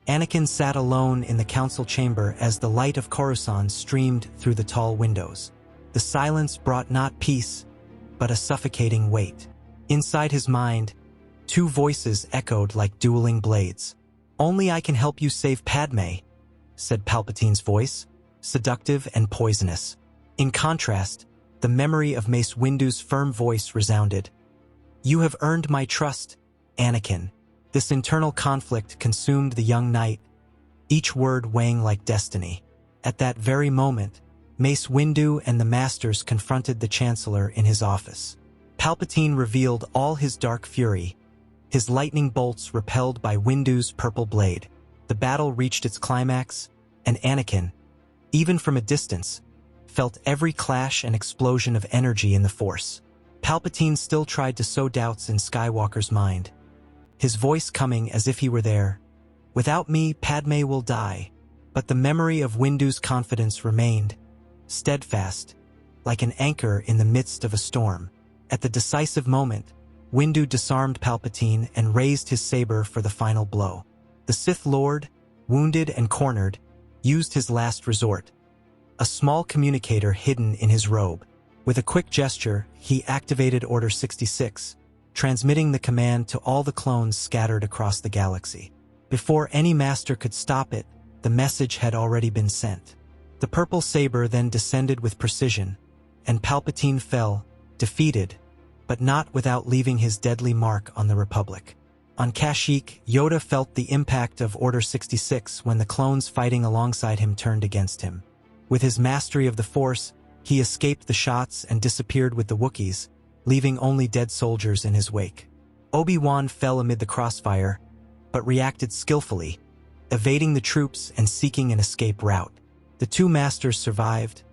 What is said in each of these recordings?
Anakin sat alone in the council chamber as the light of Coruscant streamed through the tall windows. The silence brought not peace, but a suffocating weight. Inside his mind, two voices echoed like dueling blades. "Only I can help you save Padme," said Palpatine's voice, seductive and poisonous. In contrast, the memory of Mace Windu's firm voice resounded. "You have earned my trust, Anakin." This internal conflict consumed the young knight, each word weighing like destiny. At that very moment, Mace Windu and the Masters confronted the Chancellor in his office. Palpatine revealed all his dark fury, his lightning bolts repelled by Windu's purple blade. The battle reached its climax, and Anakin, even from a distance, felt every clash and explosion of energy in the Force. Palpatine still tried to sow doubts in Skywalker's mind, his voice coming as if he were there. "Without me, Padme will die." But the memory of Windu's confidence remained, steadfast, like an anchor in the midst of a storm. At the decisive moment, Windu disarmed Palpatine and raised his saber for the final blow. The Sith Lord, wounded and cornered, used his last resort, a small communicator hidden in his robe. With a quick gesture, he activated Order 66, transmitting the command to all the clones scattered across the galaxy. Before any master could stop it, the message had already been sent. The purple saber then descended with precision, and Palpatine fell, defeated, but not without leaving his deadly mark on the Republic. On Kashyyyk, Yoda felt the impact of Order 66 when the clones fighting alongside him turned against him. With his mastery of the Force, he escaped the shots and disappeared with the Wookiees, leaving only dead soldiers in his wake. Obi-Wan fell amid the crossfire, but reacted skillfully, evading the troops and seeking an escape route. The two masters survived,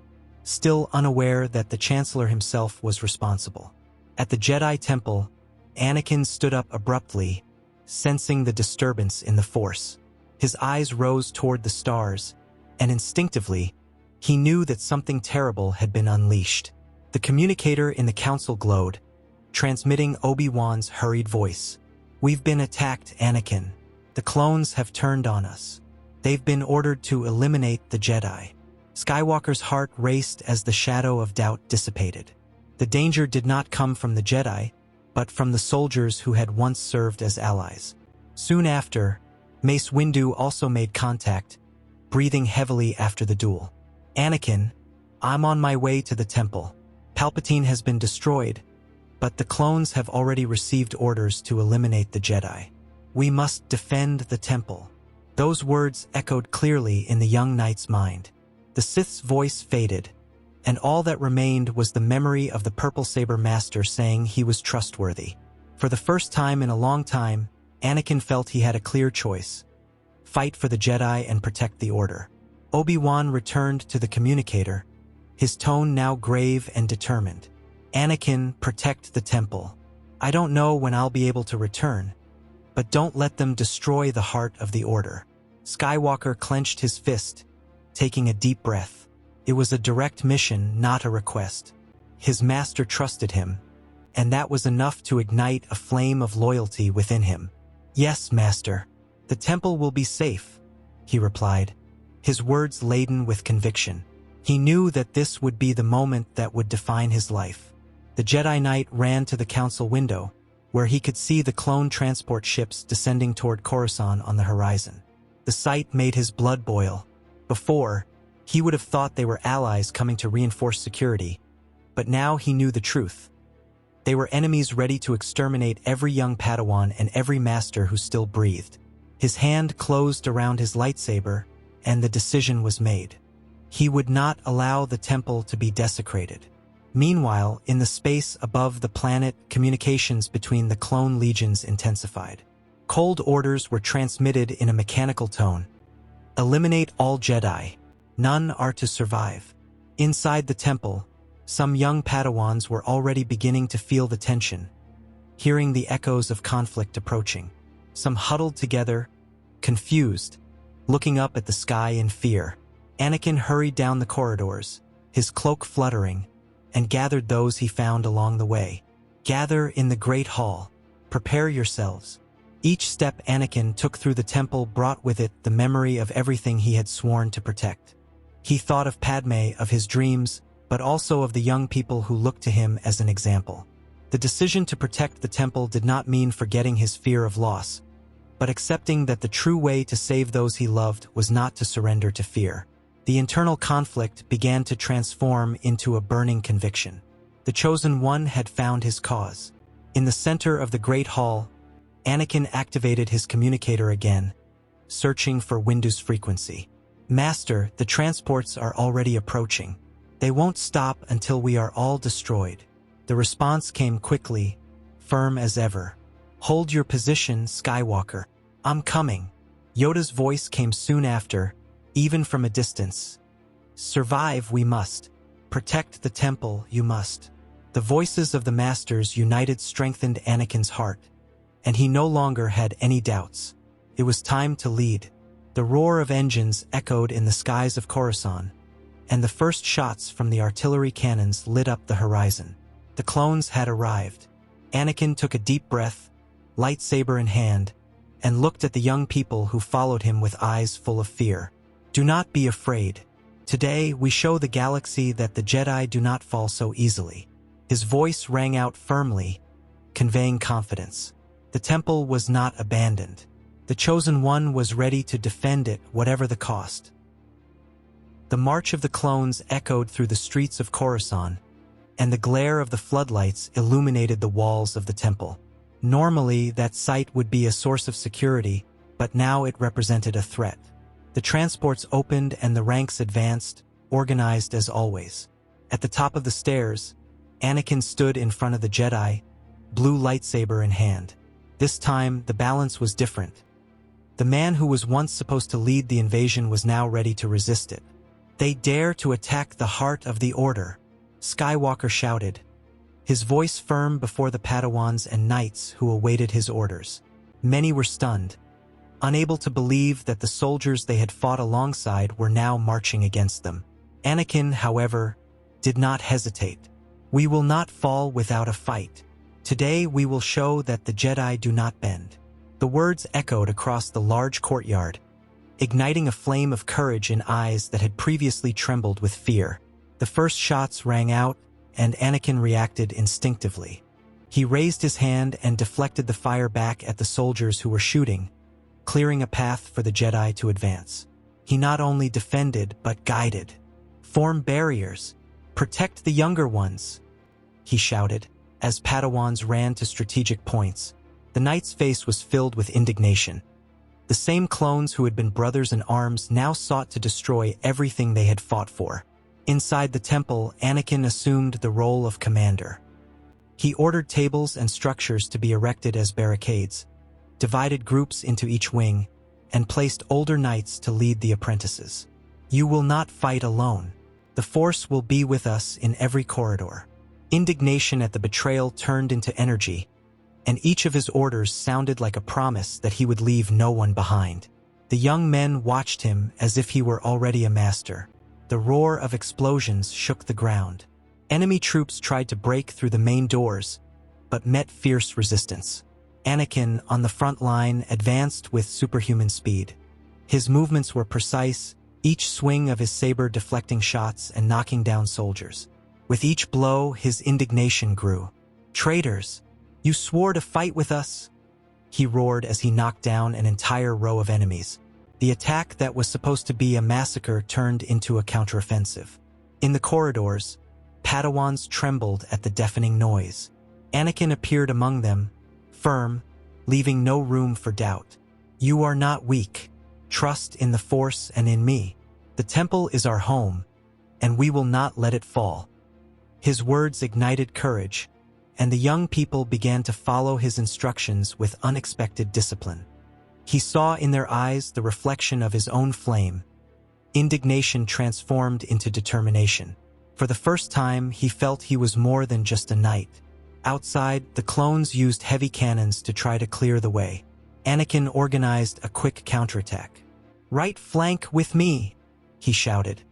still unaware that the Chancellor himself was responsible. At the Jedi Temple, Anakin stood up abruptly, sensing the disturbance in the Force. His eyes rose toward the stars, and instinctively, he knew that something terrible had been unleashed. The communicator in the council glowed, transmitting Obi-Wan's hurried voice. "We've been attacked, Anakin. The clones have turned on us. They've been ordered to eliminate the Jedi." Skywalker's heart raced as the shadow of doubt dissipated. The danger did not come from the Jedi, but from the soldiers who had once served as allies. Soon after, Mace Windu also made contact, breathing heavily after the duel. "Anakin, I'm on my way to the temple. Palpatine has been destroyed, but the clones have already received orders to eliminate the Jedi. We must defend the temple." Those words echoed clearly in the young knight's mind. The Sith's voice faded, and all that remained was the memory of the Purple Saber Master saying he was trustworthy. For the first time in a long time, Anakin felt he had a clear choice: fight for the Jedi and protect the Order. Obi-Wan returned to the communicator, his tone now grave and determined. "Anakin, protect the temple. I don't know when I'll be able to return, but don't let them destroy the heart of the Order." Skywalker clenched his fist, taking a deep breath. It was a direct mission, not a request. His master trusted him, and that was enough to ignite a flame of loyalty within him. "Yes, Master. The temple will be safe," he replied, his words laden with conviction. He knew that this would be the moment that would define his life. The Jedi Knight ran to the council window, where he could see the clone transport ships descending toward Coruscant on the horizon. The sight made his blood boil. Before, he would have thought they were allies coming to reinforce security, but now he knew the truth. They were enemies ready to exterminate every young Padawan and every master who still breathed. His hand closed around his lightsaber, and the decision was made. He would not allow the temple to be desecrated. Meanwhile, in the space above the planet, communications between the clone legions intensified. Cold orders were transmitted in a mechanical tone. "Eliminate all Jedi. None are to survive." Inside the temple, some young Padawans were already beginning to feel the tension, hearing the echoes of conflict approaching. Some huddled together, confused, looking up at the sky in fear. Anakin hurried down the corridors, his cloak fluttering, and gathered those he found along the way. "Gather in the Great Hall. Prepare yourselves. Each step Anakin took through the temple brought with it the memory of everything he had sworn to protect. He thought of Padme, of his dreams, but also of the young people who looked to him as an example. The decision to protect the temple did not mean forgetting his fear of loss, but accepting that the true way to save those he loved was not to surrender to fear. The internal conflict began to transform into a burning conviction. The Chosen One had found his cause. In the center of the Great Hall, Anakin activated his communicator again, searching for Windu's frequency. "Master, the transports are already approaching. They won't stop until we are all destroyed." The response came quickly, firm as ever. "Hold your position, Skywalker. I'm coming." Yoda's voice came soon after, even from a distance. "Survive we must. Protect the temple you must." The voices of the Masters united strengthened Anakin's heart, and he no longer had any doubts. It was time to lead. The roar of engines echoed in the skies of Coruscant, and the first shots from the artillery cannons lit up the horizon. The clones had arrived. Anakin took a deep breath, lightsaber in hand, and looked at the young people who followed him with eyes full of fear. "Do not be afraid. Today we show the galaxy that the Jedi do not fall so easily." His voice rang out firmly, conveying confidence. The temple was not abandoned. The Chosen One was ready to defend it, whatever the cost. The march of the clones echoed through the streets of Coruscant, and the glare of the floodlights illuminated the walls of the temple. Normally, that sight would be a source of security, but now it represented a threat. The transports opened and the ranks advanced, organized as always. At the top of the stairs, Anakin stood in front of the Jedi, blue lightsaber in hand. This time, the balance was different. The man who was once supposed to lead the invasion was now ready to resist it. "They dare to attack the heart of the Order," Skywalker shouted, his voice firm before the Padawans and knights who awaited his orders. Many were stunned, unable to believe that the soldiers they had fought alongside were now marching against them. Anakin, however, did not hesitate. "We will not fall without a fight. Today we will show that the Jedi do not bend." The words echoed across the large courtyard, igniting a flame of courage in eyes that had previously trembled with fear. The first shots rang out, and Anakin reacted instinctively. He raised his hand and deflected the fire back at the soldiers who were shooting, clearing a path for the Jedi to advance. He not only defended, but guided. "Form barriers. Protect the younger ones," he shouted, as Padawans ran to strategic points. The knight's face was filled with indignation. The same clones who had been brothers in arms now sought to destroy everything they had fought for. Inside the temple, Anakin assumed the role of commander. He ordered tables and structures to be erected as barricades, divided groups into each wing, and placed older knights to lead the apprentices. "You will not fight alone. The Force will be with us in every corridor." Indignation at the betrayal turned into energy, and each of his orders sounded like a promise that he would leave no one behind. The young men watched him as if he were already a master. The roar of explosions shook the ground. Enemy troops tried to break through the main doors, but met fierce resistance. Anakin, on the front line, advanced with superhuman speed. His movements were precise, each swing of his saber deflecting shots and knocking down soldiers. With each blow, his indignation grew. "Traitors! You swore to fight with us!" he roared as he knocked down an entire row of enemies. The attack that was supposed to be a massacre turned into a counteroffensive. In the corridors, Padawans trembled at the deafening noise. Anakin appeared among them, firm, leaving no room for doubt. "You are not weak. Trust in the Force and in me. The temple is our home, and we will not let it fall." His words ignited courage, and the young people began to follow his instructions with unexpected discipline. He saw in their eyes the reflection of his own flame. Indignation transformed into determination. For the first time, he felt he was more than just a knight. Outside, the clones used heavy cannons to try to clear the way. Anakin organized a quick counterattack. "Right flank with me," he shouted,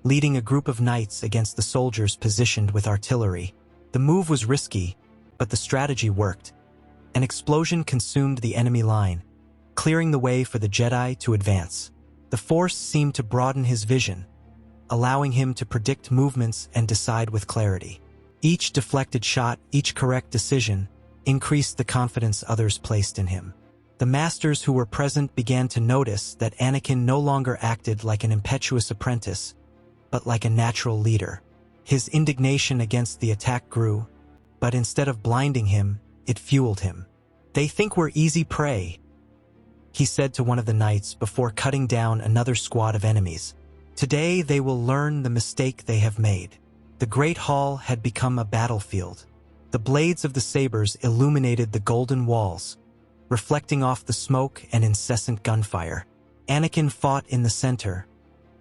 leading a group of knights against the soldiers positioned with artillery. The move was risky, but the strategy worked. An explosion consumed the enemy line, clearing the way for the Jedi to advance. The Force seemed to broaden his vision, allowing him to predict movements and decide with clarity. Each deflected shot, each correct decision, increased the confidence others placed in him. The masters who were present began to notice that Anakin no longer acted like an impetuous apprentice, but like a natural leader. His indignation against the attack grew, but instead of blinding him, it fueled him. "They think we're easy prey," he said to one of the knights before cutting down another squad of enemies. "Today they will learn the mistake they have made." The Great Hall had become a battlefield. The blades of the sabers illuminated the golden walls, reflecting off the smoke and incessant gunfire. Anakin fought in the center,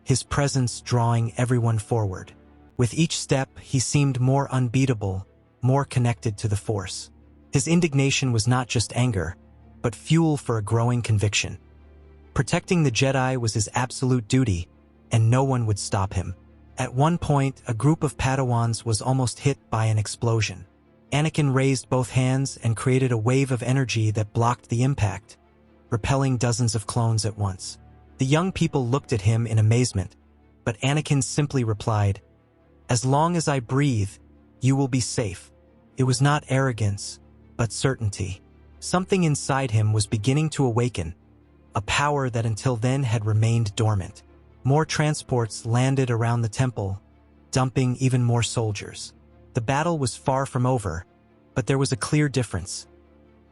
his presence drawing everyone forward. With each step, he seemed more unbeatable, more connected to the Force. His indignation was not just anger, but fuel for a growing conviction. Protecting the Jedi was his absolute duty, and no one would stop him. At one point, a group of Padawans was almost hit by an explosion. Anakin raised both hands and created a wave of energy that blocked the impact, repelling dozens of clones at once. The young people looked at him in amazement, but Anakin simply replied, "As long as I breathe, you will be safe." It was not arrogance, but certainty. Something inside him was beginning to awaken, a power that until then had remained dormant. More transports landed around the temple, dumping even more soldiers. The battle was far from over, but there was a clear difference.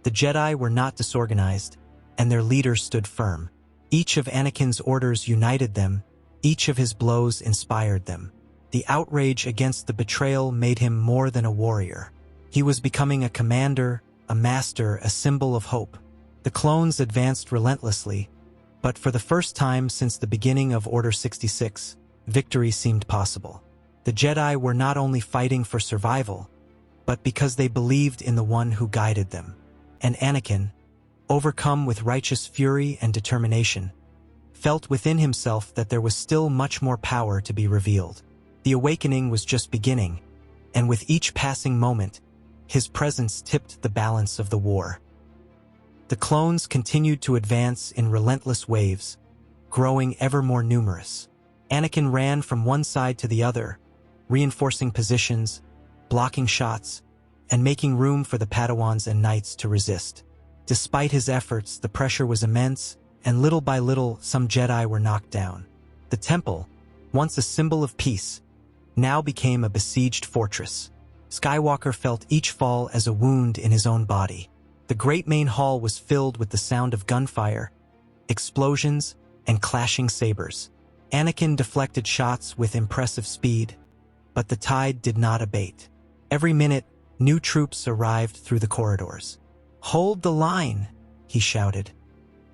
The Jedi were not disorganized, and their leader stood firm. Each of Anakin's orders united them, each of his blows inspired them. The outrage against the betrayal made him more than a warrior. He was becoming a commander, a master, a symbol of hope. The clones advanced relentlessly, but for the first time since the beginning of Order 66, victory seemed possible. The Jedi were not only fighting for survival, but because they believed in the one who guided them. And Anakin, overcome with righteous fury and determination, felt within himself that there was still much more power to be revealed. The awakening was just beginning, and with each passing moment, his presence tipped the balance of the war. The clones continued to advance in relentless waves, growing ever more numerous. Anakin ran from one side to the other, reinforcing positions, blocking shots, and making room for the Padawans and knights to resist. Despite his efforts, the pressure was immense, and little by little, some Jedi were knocked down. The temple, once a symbol of peace, now became a besieged fortress. Skywalker felt each fall as a wound in his own body. The great main hall was filled with the sound of gunfire, explosions, and clashing sabers. Anakin deflected shots with impressive speed, but the tide did not abate. Every minute, new troops arrived through the corridors. "Hold the line," he shouted,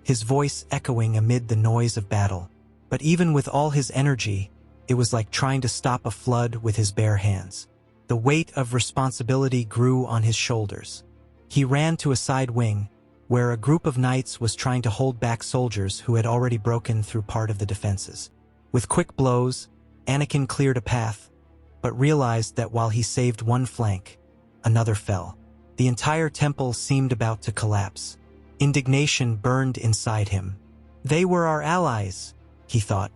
his voice echoing amid the noise of battle. But even with all his energy, it was like trying to stop a flood with his bare hands. The weight of responsibility grew on his shoulders. He ran to a side wing, where a group of knights was trying to hold back soldiers who had already broken through part of the defenses. With quick blows, Anakin cleared a path, but realized that while he saved one flank, another fell. The entire temple seemed about to collapse. Indignation burned inside him. They were our allies, he thought,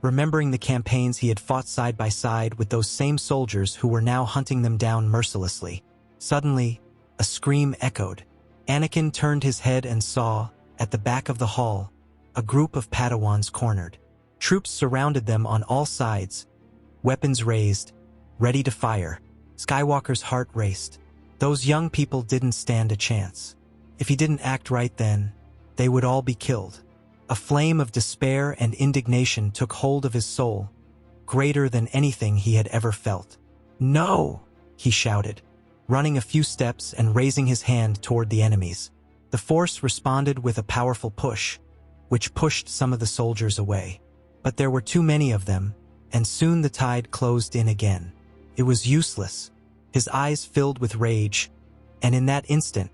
remembering the campaigns he had fought side by side with those same soldiers who were now hunting them down mercilessly. Suddenly, a scream echoed. Anakin turned his head and saw, at the back of the hall, a group of Padawans cornered. Troops surrounded them on all sides, weapons raised, ready to fire. Skywalker's heart raced. Those young people didn't stand a chance. If he didn't act right then, they would all be killed. A flame of despair and indignation took hold of his soul, greater than anything he had ever felt. "No!" he shouted, running a few steps and raising his hand toward the enemies. The Force responded with a powerful push, which pushed some of the soldiers away. But there were too many of them, and soon the tide closed in again. It was useless. His eyes filled with rage, and in that instant,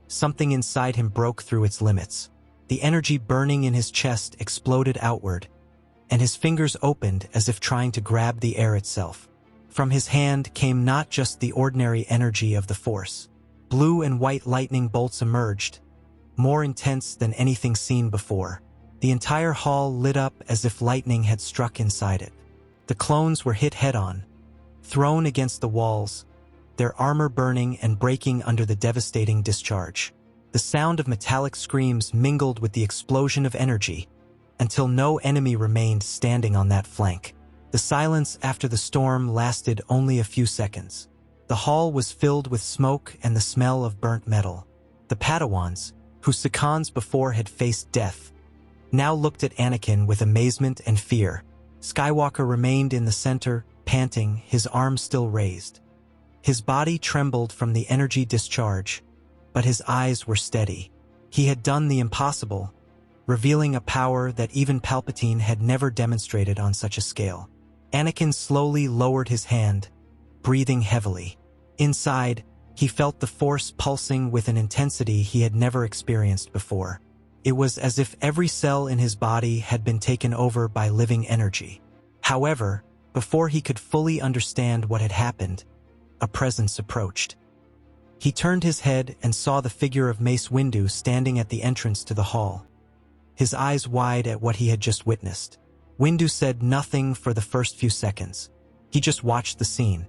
something inside him broke through its limits. The energy burning in his chest exploded outward, and his fingers opened as if trying to grab the air itself. From his hand came not just the ordinary energy of the Force, Blue and white lightning bolts emerged, more intense than anything seen before. The entire hall lit up as if lightning had struck inside it. The clones were hit head-on, thrown against the walls, their armor burning and breaking under the devastating discharge. The sound of metallic screams mingled with the explosion of energy, until no enemy remained standing on that flank. The silence after the storm lasted only a few seconds. The hall was filled with smoke and the smell of burnt metal. The Padawans, whose seconds before had faced death, now looked at Anakin with amazement and fear. Skywalker remained in the center, panting, his arms still raised. His body trembled from the energy discharge, but his eyes were steady. He had done the impossible, revealing a power that even Palpatine had never demonstrated on such a scale. Anakin slowly lowered his hand, breathing heavily. Inside, he felt the Force pulsing with an intensity he had never experienced before. It was as if every cell in his body had been taken over by living energy. However, before he could fully understand what had happened, a presence approached. He turned his head and saw the figure of Mace Windu standing at the entrance to the hall, his eyes wide at what he had just witnessed. Windu said nothing for the first few seconds. He just watched the scene.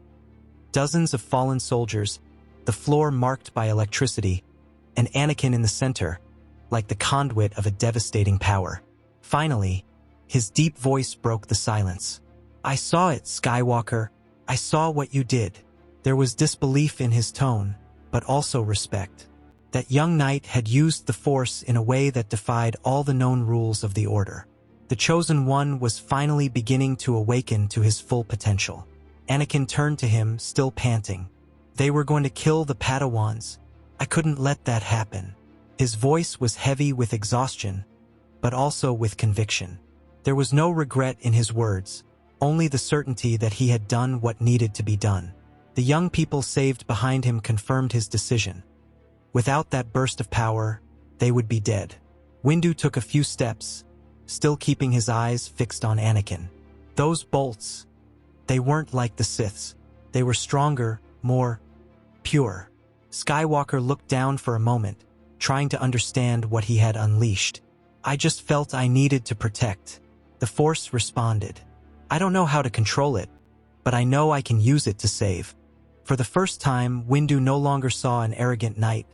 Dozens of fallen soldiers, the floor marked by electricity, and Anakin in the center, like the conduit of a devastating power. Finally, his deep voice broke the silence. "I saw it, Skywalker. I saw what you did." There was disbelief in his tone, but also respect. That young knight had used the Force in a way that defied all the known rules of the Order. The Chosen One was finally beginning to awaken to his full potential. Anakin turned to him, still panting. "They were going to kill the Padawans. I couldn't let that happen." His voice was heavy with exhaustion, but also with conviction. There was no regret in his words, only the certainty that he had done what needed to be done. The young people saved behind him confirmed his decision. Without that burst of power, they would be dead. Windu took a few steps, still keeping his eyes fixed on Anakin. Those bolts, they weren't like the Sith's. They were stronger, more pure. Skywalker looked down for a moment, trying to understand what he had unleashed. "I just felt I needed to protect." The Force responded. "I don't know how to control it, but I know I can use it to save." For the first time, Windu no longer saw an arrogant knight,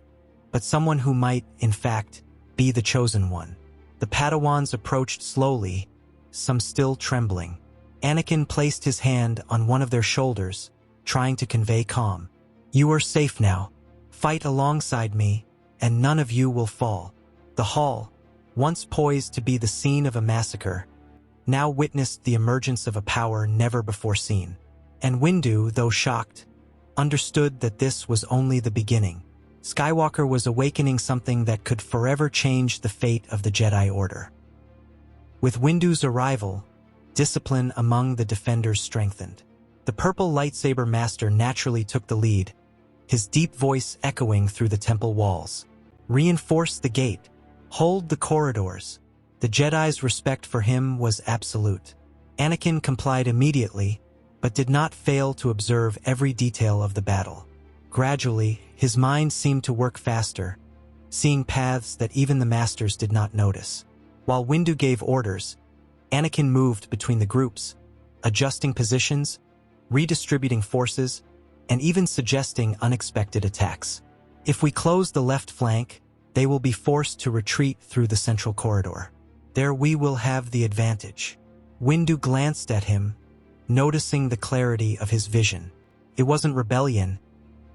but someone who might, in fact, be the Chosen One. The Padawans approached slowly, some still trembling. Anakin placed his hand on one of their shoulders, trying to convey calm. "You are safe now. Fight alongside me, and none of you will fall." The hall, once poised to be the scene of a massacre, now witnessed the emergence of a power never before seen. And Windu, though shocked, understood that this was only the beginning. Skywalker was awakening something that could forever change the fate of the Jedi Order. With Windu's arrival, discipline among the defenders strengthened. The purple lightsaber master naturally took the lead, his deep voice echoing through the temple walls. "Reinforce the gate. Hold the corridors." The Jedi's respect for him was absolute. Anakin complied immediately, but did not fail to observe every detail of the battle. Gradually, his mind seemed to work faster, seeing paths that even the masters did not notice. While Windu gave orders, Anakin moved between the groups, adjusting positions, redistributing forces, and even suggesting unexpected attacks. "If we close the left flank, they will be forced to retreat through the central corridor. There we will have the advantage." Windu glanced at him, noticing the clarity of his vision. It wasn't rebellion,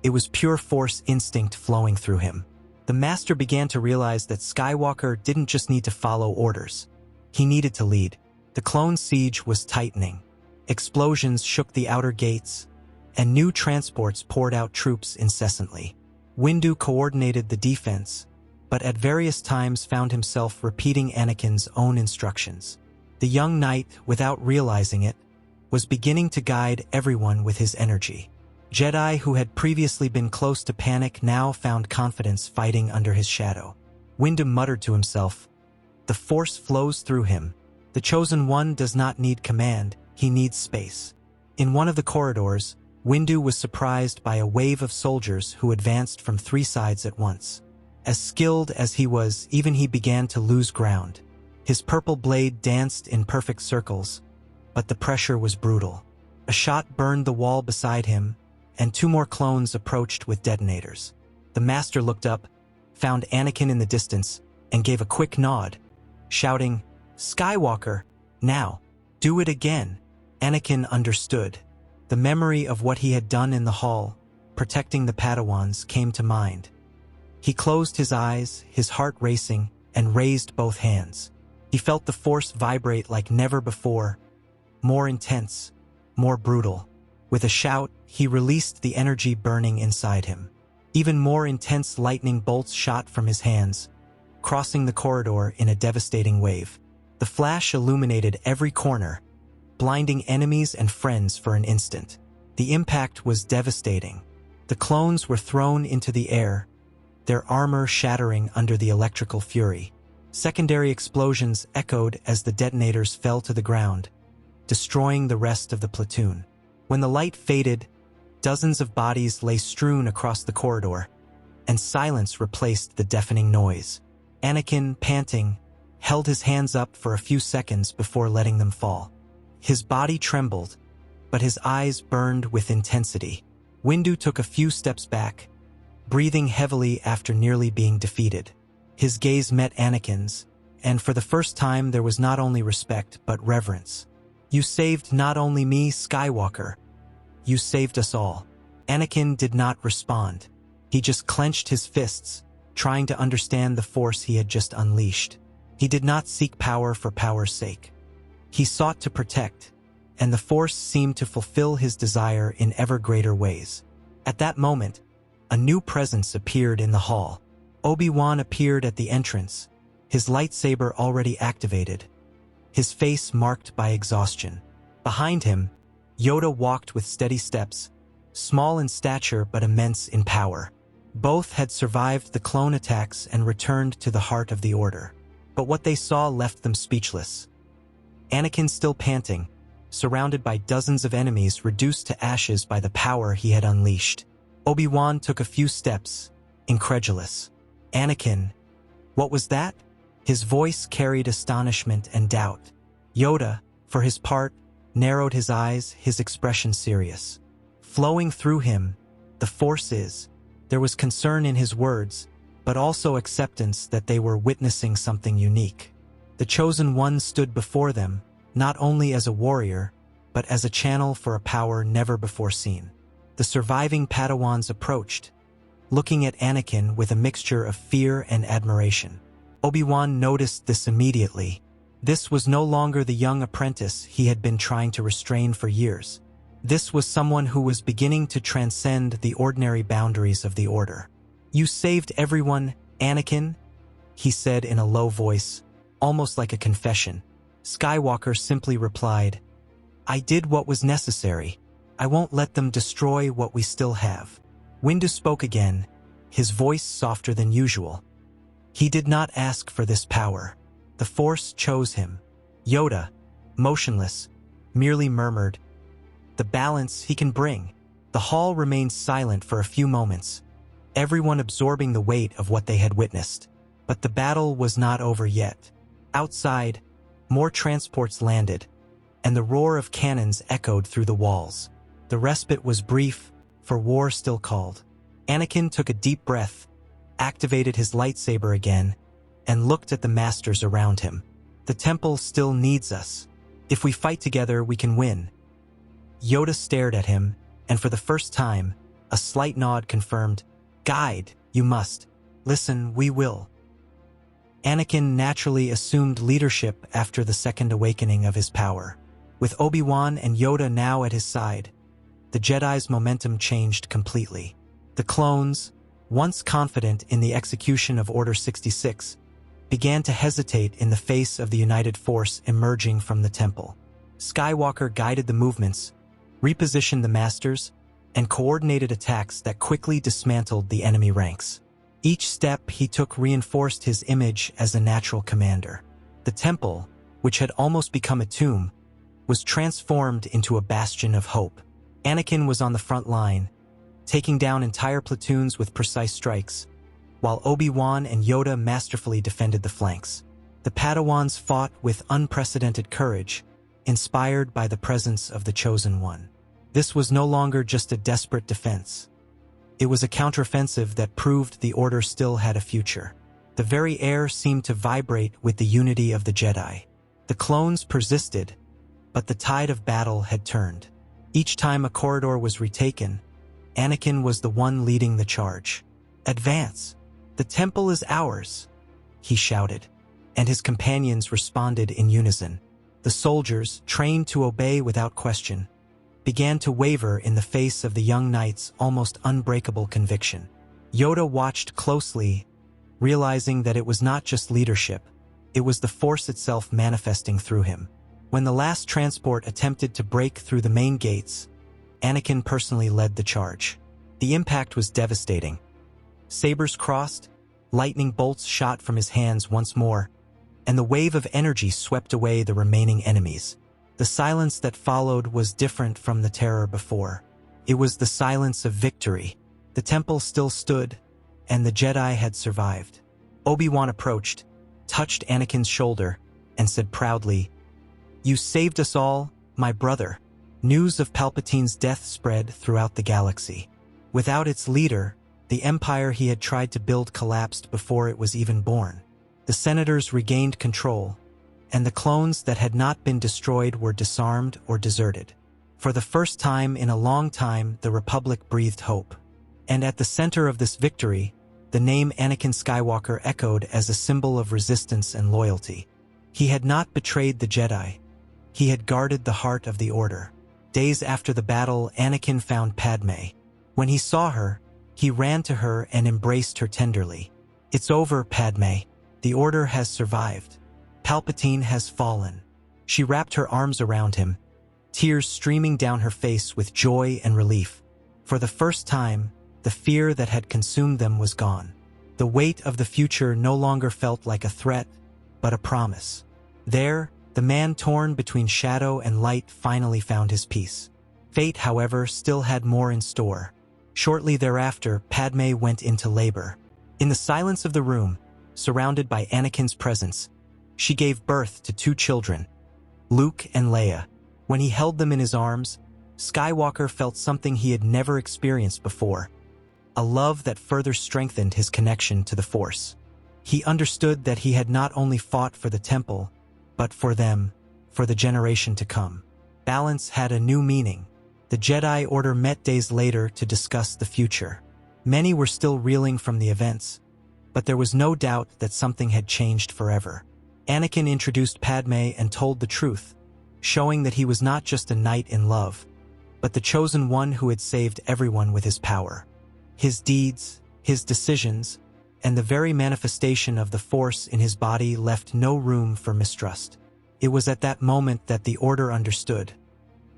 it was pure Force instinct flowing through him. The Master began to realize that Skywalker didn't just need to follow orders. He needed to lead. The clone siege was tightening. Explosions shook the outer gates, and new transports poured out troops incessantly. Windu coordinated the defense, but at various times found himself repeating Anakin's own instructions. The young knight, without realizing it, was beginning to guide everyone with his energy. Jedi who had previously been close to panic now found confidence fighting under his shadow. Windu muttered to himself, "The Force flows through him. The Chosen One does not need command, he needs space." In one of the corridors, Windu was surprised by a wave of soldiers who advanced from three sides at once. As skilled as he was, even he began to lose ground. His purple blade danced in perfect circles, but the pressure was brutal. A shot burned the wall beside him, and two more clones approached with detonators. The master looked up, found Anakin in the distance, and gave a quick nod, shouting, "Skywalker, now, do it again." Anakin understood. The memory of what he had done in the hall, protecting the Padawans, came to mind. He closed his eyes, his heart racing, and raised both hands. He felt the Force vibrate like never before, more intense, more brutal. With a shout, he released the energy burning inside him. Even more intense lightning bolts shot from his hands, crossing the corridor in a devastating wave. The flash illuminated every corner, blinding enemies and friends for an instant. The impact was devastating. The clones were thrown into the air, their armor shattering under the electrical fury. Secondary explosions echoed as the detonators fell to the ground, destroying the rest of the platoon. When the light faded, dozens of bodies lay strewn across the corridor, and silence replaced the deafening noise. Anakin, panting, held his hands up for a few seconds before letting them fall. His body trembled, but his eyes burned with intensity. Windu took a few steps back, breathing heavily after nearly being defeated. His gaze met Anakin's, and for the first time there was not only respect but reverence. "You saved not only me, Skywalker. You saved us all." Anakin did not respond. He just clenched his fists, trying to understand the Force he had just unleashed. He did not seek power for power's sake. He sought to protect, and the Force seemed to fulfill his desire in ever greater ways. At that moment, a new presence appeared in the hall. Obi-Wan appeared at the entrance, his lightsaber already activated, his face marked by exhaustion. Behind him, Yoda walked with steady steps, small in stature but immense in power. Both had survived the clone attacks and returned to the heart of the Order. But what they saw left them speechless. Anakin still panting, surrounded by dozens of enemies reduced to ashes by the power he had unleashed. Obi-Wan took a few steps, incredulous. "Anakin, what was that?" His voice carried astonishment and doubt. Yoda, for his part, narrowed his eyes, his expression serious. Flowing through him, the Force. There was concern in his words, but also acceptance that they were witnessing something unique. The Chosen One stood before them, not only as a warrior, but as a channel for a power never before seen. The surviving Padawans approached, looking at Anakin with a mixture of fear and admiration. Obi-Wan noticed this immediately. This was no longer the young apprentice he had been trying to restrain for years. This was someone who was beginning to transcend the ordinary boundaries of the Order. "You saved everyone, Anakin," he said in a low voice, almost like a confession. Skywalker simply replied, "I did what was necessary. I won't let them destroy what we still have." Windu spoke again, his voice softer than usual. "He did not ask for this power. The Force chose him." Yoda, motionless, merely murmured, "The balance he can bring." The hall remained silent for a few moments, everyone absorbing the weight of what they had witnessed. But the battle was not over yet. Outside, more transports landed, and the roar of cannons echoed through the walls. The respite was brief, for war still called. Anakin took a deep breath, activated his lightsaber again, and looked at the masters around him. "The temple still needs us. If we fight together, we can win." Yoda stared at him, and for the first time, a slight nod confirmed, "Guide, you must. Listen, we will." Anakin naturally assumed leadership after the second awakening of his power. With Obi-Wan and Yoda now at his side, the Jedi's momentum changed completely. The clones, once confident in the execution of Order 66, began to hesitate in the face of the united force emerging from the temple. Skywalker guided the movements, repositioned the masters, and coordinated attacks that quickly dismantled the enemy ranks. Each step he took reinforced his image as a natural commander. The temple, which had almost become a tomb, was transformed into a bastion of hope. Anakin was on the front line, taking down entire platoons with precise strikes, while Obi-Wan and Yoda masterfully defended the flanks. The Padawans fought with unprecedented courage, inspired by the presence of the Chosen One. This was no longer just a desperate defense. It was a counteroffensive that proved the Order still had a future. The very air seemed to vibrate with the unity of the Jedi. The clones persisted, but the tide of battle had turned. Each time a corridor was retaken, Anakin was the one leading the charge. "Advance! The temple is ours!" he shouted, and his companions responded in unison. The soldiers, trained to obey without question, began to waver in the face of the young knight's almost unbreakable conviction. Yoda watched closely, realizing that it was not just leadership, it was the Force itself manifesting through him. When the last transport attempted to break through the main gates, Anakin personally led the charge. The impact was devastating. Sabers crossed, lightning bolts shot from his hands once more, and the wave of energy swept away the remaining enemies. The silence that followed was different from the terror before. It was the silence of victory. The temple still stood, and the Jedi had survived. Obi-Wan approached, touched Anakin's shoulder, and said proudly, "You saved us all, my brother." News of Palpatine's death spread throughout the galaxy. Without its leader, the empire he had tried to build collapsed before it was even born. The senators regained control, and the clones that had not been destroyed were disarmed or deserted. For the first time in a long time, the Republic breathed hope. And at the center of this victory, the name Anakin Skywalker echoed as a symbol of resistance and loyalty. He had not betrayed the Jedi. He had guarded the heart of the Order. Days after the battle, Anakin found Padme. When he saw her, he ran to her and embraced her tenderly. "It's over, Padme. The Order has survived. Palpatine has fallen." She wrapped her arms around him, tears streaming down her face with joy and relief. For the first time, the fear that had consumed them was gone. The weight of the future no longer felt like a threat, but a promise. There, the man torn between shadow and light finally found his peace. Fate, however, still had more in store. Shortly thereafter, Padme went into labor. In the silence of the room, surrounded by Anakin's presence, she gave birth to 2 children, Luke and Leia. When he held them in his arms, Skywalker felt something he had never experienced before, a love that further strengthened his connection to the Force. He understood that he had not only fought for the temple, but for them, for the generation to come. Balance had a new meaning. The Jedi Order met days later to discuss the future. Many were still reeling from the events, but there was no doubt that something had changed forever. Anakin introduced Padme and told the truth, showing that he was not just a knight in love, but the chosen one who had saved everyone with his power. His deeds, his decisions, and the very manifestation of the Force in his body left no room for mistrust. It was at that moment that the Order understood.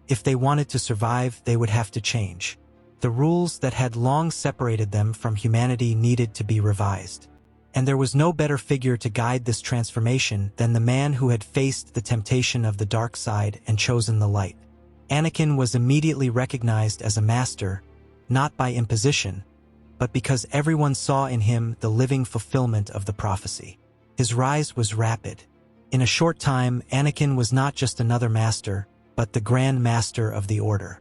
If they wanted to survive, they would have to change. The rules that had long separated them from humanity needed to be revised. And there was no better figure to guide this transformation than the man who had faced the temptation of the dark side and chosen the light. Anakin was immediately recognized as a master, not by imposition, but because everyone saw in him the living fulfillment of the prophecy. His rise was rapid. In a short time, Anakin was not just another master, but the Grand Master of the Order.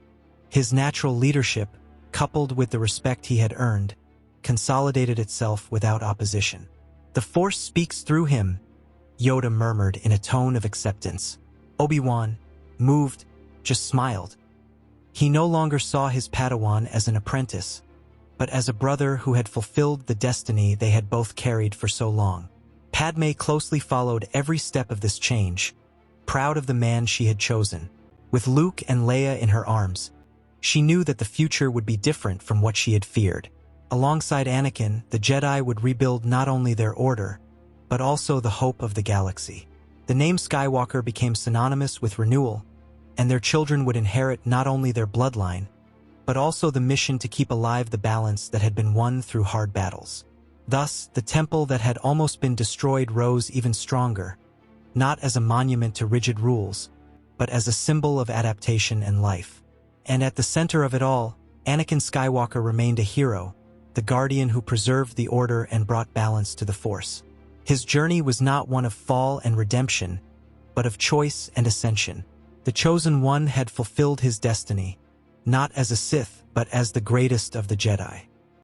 His natural leadership, coupled with the respect he had earned, consolidated itself without opposition. "The Force speaks through him," Yoda murmured in a tone of acceptance. Obi-Wan, moved, just smiled. He no longer saw his Padawan as an apprentice, but as a brother who had fulfilled the destiny they had both carried for so long. Padme closely followed every step of this change, proud of the man she had chosen. With Luke and Leia in her arms, she knew that the future would be different from what she had feared. Alongside Anakin, the Jedi would rebuild not only their order, but also the hope of the galaxy. The name Skywalker became synonymous with renewal, and their children would inherit not only their bloodline, but also the mission to keep alive the balance that had been won through hard battles. Thus, the temple that had almost been destroyed rose even stronger, not as a monument to rigid rules, but as a symbol of adaptation and life. And at the center of it all, Anakin Skywalker remained a hero, the guardian who preserved the order and brought balance to the Force. His journey was not one of fall and redemption, but of choice and ascension. The Chosen One had fulfilled his destiny, not as a Sith, but as the greatest of the Jedi.